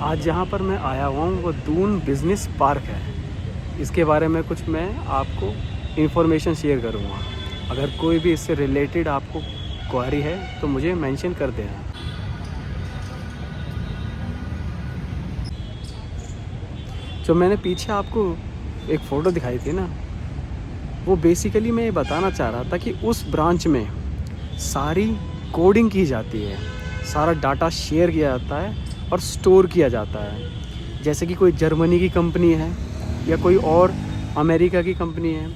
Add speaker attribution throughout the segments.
Speaker 1: आज जहाँ पर मैं आया हुआ हूँ वो दून बिज़नेस पार्क है। इसके बारे में कुछ मैं आपको इन्फॉर्मेशन शेयर करूँगा। अगर कोई भी इससे रिलेटेड आपको क्वेरी है तो मुझे मेंशन कर देना। जो मैंने पीछे आपको एक फ़ोटो दिखाई थी ना, वो बेसिकली मैं ये बताना चाह रहा था कि उस ब्रांच में सारी कोडिंग की जाती है, सारा डाटा शेयर किया जाता है और स्टोर किया जाता है। जैसे कि कोई जर्मनी की कंपनी है या कोई और अमेरिका की कंपनी है,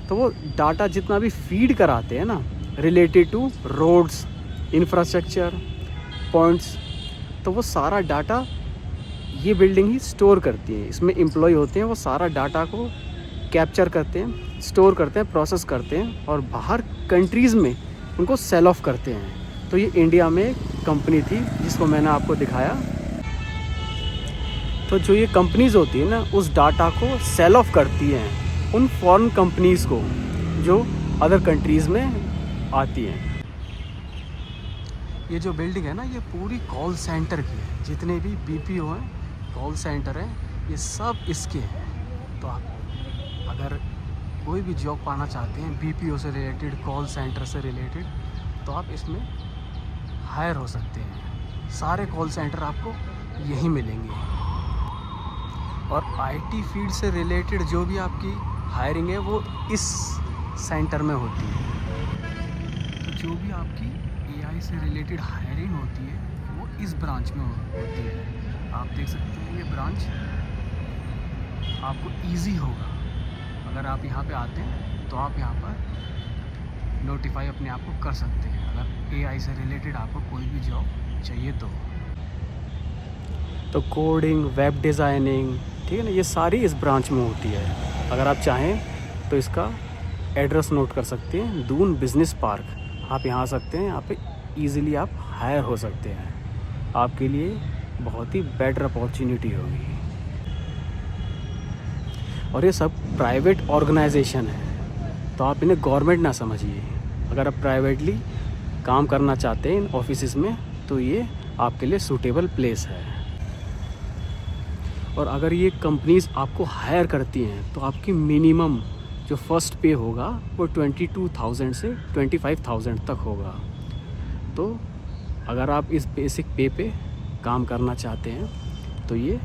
Speaker 1: तो वो डाटा जितना भी फीड कराते हैं ना related to roads, infrastructure, points, तो वो सारा डाटा ये बिल्डिंग ही स्टोर करती है। इसमें एम्प्लॉय होते हैं, वो सारा डाटा को कैप्चर करते हैं, स्टोर करते हैं, प्रोसेस करते हैं और बाहर कंट्रीज़ में उनको सेल ऑफ करते हैं। तो ये इंडिया में एक कंपनी थी जिसको मैंने आपको दिखाया। तो जो ये कंपनीज़ होती है ना, उस डाटा को सेल ऑफ करती हैं उन फॉरेन कंपनीज़ को जो अदर कंट्रीज़ में आती हैं। ये जो बिल्डिंग है ना, ये पूरी कॉल सेंटर की है। जितने भी बीपीओ हैं, कॉल सेंटर हैं, ये सब इसके हैं। तो आप अगर कोई भी जॉब पाना चाहते हैं बीपीओ से रिलेटेड, कॉल सेंटर से रिलेटेड, तो आप इसमें हायर हो सकते हैं। सारे कॉल सेंटर आपको यहीं मिलेंगे। और आईटी फील्ड से रिलेटेड जो भी आपकी हायरिंग है वो इस सेंटर में होती है। तो जो भी आपकी एआई से रिलेटेड हायरिंग होती है वो इस ब्रांच में होती है। आप देख सकते हैं ये ब्रांच आपको इजी होगा। अगर आप यहाँ पे आते हैं तो आप यहाँ पर नोटिफाई अपने आप को कर सकते हैं अगर एआई से रिलेटेड आपको कोई भी जॉब चाहिए तो कोडिंग, वेब डिज़ाइनिंग, ठीक है ना, ये सारी इस ब्रांच में होती है। अगर आप चाहें तो इसका एड्रेस नोट कर सकते हैं, दून बिज़नेस पार्क। आप यहाँ आ सकते हैं, यहाँ पे इजीली आप हायर हो सकते हैं। आपके लिए बहुत ही बेटर अपॉर्चुनिटी होगी। और ये सब प्राइवेट ऑर्गेनाइजेशन है, तो आप इन्हें गवर्नमेंट ना समझिए। अगर आप प्राइवेटली काम करना चाहते हैं इन ऑफिसेज़ में तो ये आपके लिए सूटेबल प्लेस है। और अगर ये कंपनीज़ आपको हायर करती हैं तो आपकी मिनिमम जो फर्स्ट पे होगा वो 22,000 से 25,000 तक होगा। तो अगर आप इस बेसिक पे काम करना चाहते हैं तो ये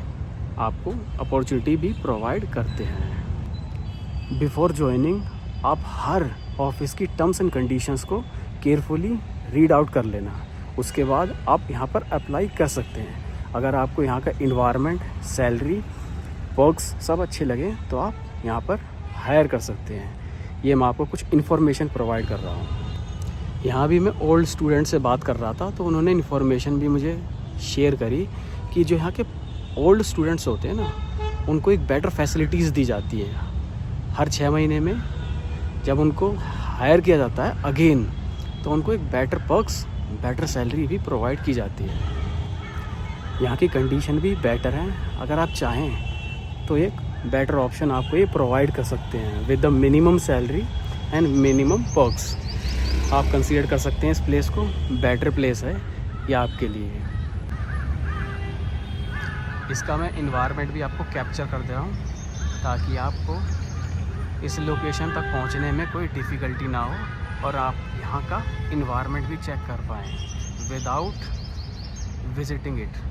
Speaker 1: आपको अपॉर्चुनिटी भी प्रोवाइड करते हैं। बिफोर ज्वाइनिंग आप हर ऑफिस की टर्म्स एंड कंडीशंस को केयरफुली रीड आउट कर लेना। उसके बाद आप यहाँ पर अप्लाई कर सकते हैं। अगर आपको यहाँ का इन्वायरमेंट, सैलरी, पर्क्स सब अच्छे लगे तो आप यहाँ पर हायर कर सकते हैं। ये मैं आपको कुछ इन्फॉर्मेशन प्रोवाइड कर रहा हूँ। यहाँ भी मैं ओल्ड स्टूडेंट से बात कर रहा था तो उन्होंने इन्फॉर्मेशन भी मुझे शेयर करी कि जो यहाँ के ओल्ड स्टूडेंट्स होते हैं ना, उनको एक बेटर फैसिलिटीज़ दी जाती है। हर 6 महीने में जब उनको हायर किया जाता है अगेन, तो उनको एक बेटर पर्क्स, बेटर सैलरी भी प्रोवाइड की जाती है। यहाँ की कंडीशन भी बेटर है। अगर आप चाहें तो एक बेटर ऑप्शन आपको ये प्रोवाइड कर सकते हैं with the minimum salary and minimum perks. आप कंसीडर कर सकते हैं इस प्लेस को, बेटर प्लेस है ये आपके लिए। इसका मैं इन्वायरमेंट भी आपको कैप्चर कर दे रहा हूँ ताकि आपको इस लोकेशन तक पहुँचने में कोई डिफ़िकल्टी ना हो और आप यहाँ का इन्वायरमेंट भी चेक कर पाएँ विदाउट विजिटिंग इट।